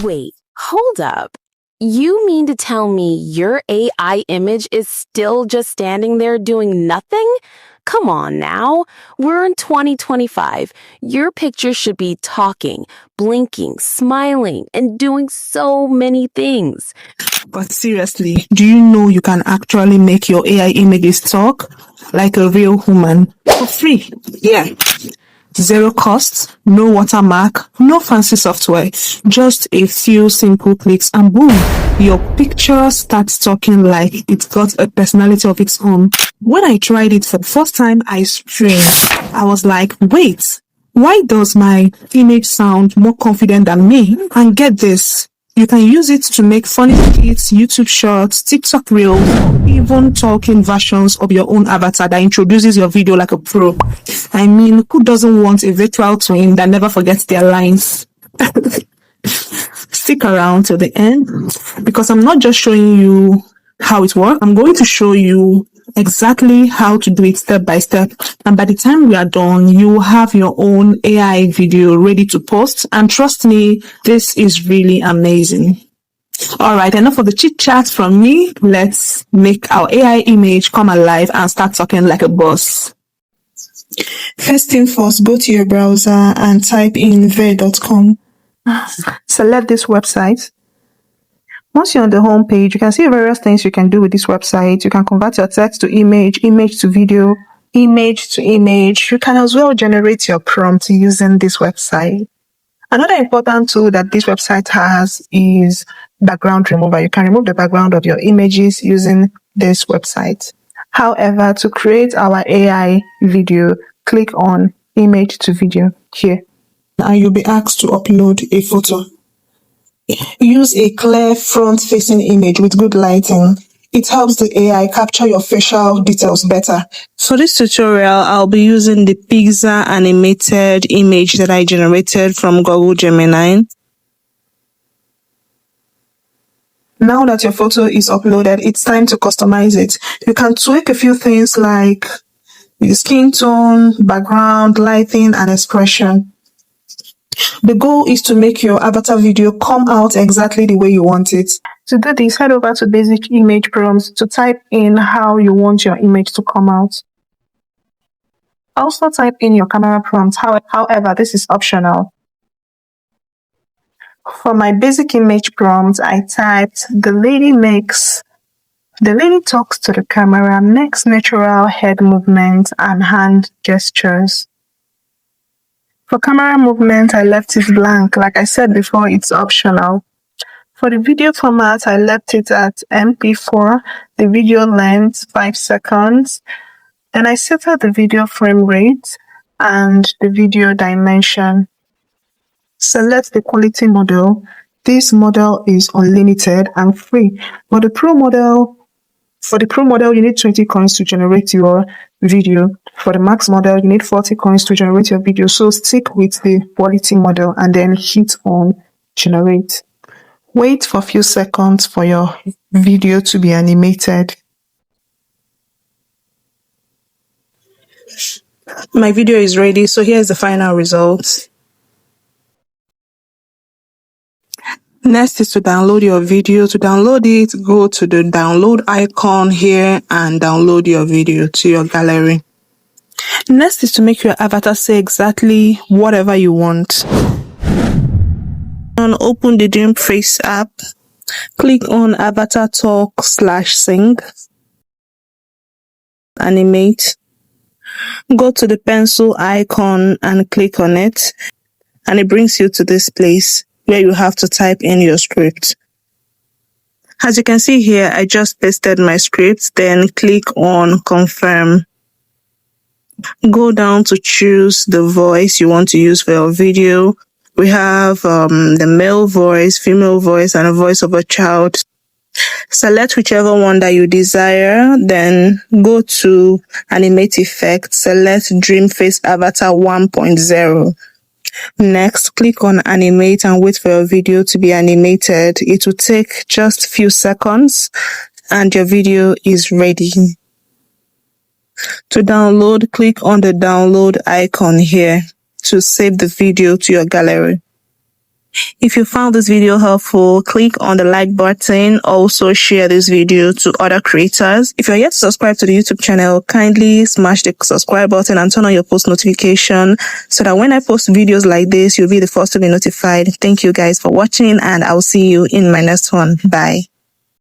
Wait, hold up. You mean to tell me your AI image is still just standing there doing nothing? Come on now. We're in 2025. Your picture should be talking, blinking, smiling, and doing so many things. But seriously, do you know you can actually make your AI images talk like a real human for free? Yeah. Zero cost, no watermark, no fancy software, just a few simple clicks and boom, your picture starts talking like it's got a personality of its own. When I tried it for the first time, I screamed. I was like, wait, why does my image sound more confident than me? And get this, you can use it to make funny skits, YouTube shorts, TikTok reels, or even talking versions of your own avatar that introduces your video like a pro. I mean, who doesn't want a virtual twin that never forgets their lines? Stick around till the end because I'm not just showing you how it works. I'm going to show you exactly how to do it step by step. And by the time we are done, you will have your own AI video ready to post. And trust me, this is really amazing. All right, enough of the chit chat from me. Let's make our AI image come alive and start talking like a boss. First thing first, go to your browser and type in Vheer.com. Select this website. Once you're on the home page, you can see various things you can do with this website. You can convert your text to image, image to video, image to image. You can as well generate your prompt using this website. Another important tool that this website has is background remover. You can remove the background of your images using this website. However, to create our AI video, click on image to video here. And you'll be asked to upload a photo. Use a clear front-facing image with good lighting. It helps the AI capture your facial details better. For this tutorial, I'll be using the Pixar animated image that I generated from Google Gemini. Now that your photo is uploaded, it's time to customize it. You can tweak a few things like the skin tone, background, lighting, and expression. The goal is to make your avatar video come out exactly the way you want it. To do this, head over to basic image prompts to type in how you want your image to come out. Also type in your camera prompt. However, this is optional. For my basic image prompt, I typed, the lady talks to the camera, makes natural head movement and hand gestures. For camera movement, I left it blank. Like I said before, it's optional. For the video format, I left it at MP4, the video length 5 seconds. Then I set out the video frame rate and the video dimension. Select the quality model. This model is unlimited and free. For the pro model, you need 20 coins to generate your video. For the max model, you need 40 coins to generate your video. So stick with the quality model and then hit on generate. Wait for a few seconds for your video to be animated. My video is ready, so here's the final result. Next is to download your video. To download it, go to the download icon here and download your video to your gallery. Next is to make your avatar say exactly whatever you want. Open the Dream Face app. Click on Avatar Talk/Sing. Animate. Go to the pencil icon and click on it. And it brings you to this place where you have to type in your script. As you can see here, I just pasted my script, then click on confirm. Go down to choose the voice you want to use for your video. We have the male voice, female voice, and a voice of a child. Select whichever one that you desire, then go to Animate Effect, select Dream Face Avatar 1.0. Next, click on Animate and wait for your video to be animated. It will take just a few seconds and your video is ready. To download, click on the download icon here to save the video to your gallery. If you found this video helpful, click on the like button. Also share this video to other creators. If you're yet to subscribe to the YouTube channel, kindly smash the subscribe button and turn on your post notification so that when I post videos like this, you'll be the first to be notified. Thank you guys for watching, and I'll see you in my next one. Bye.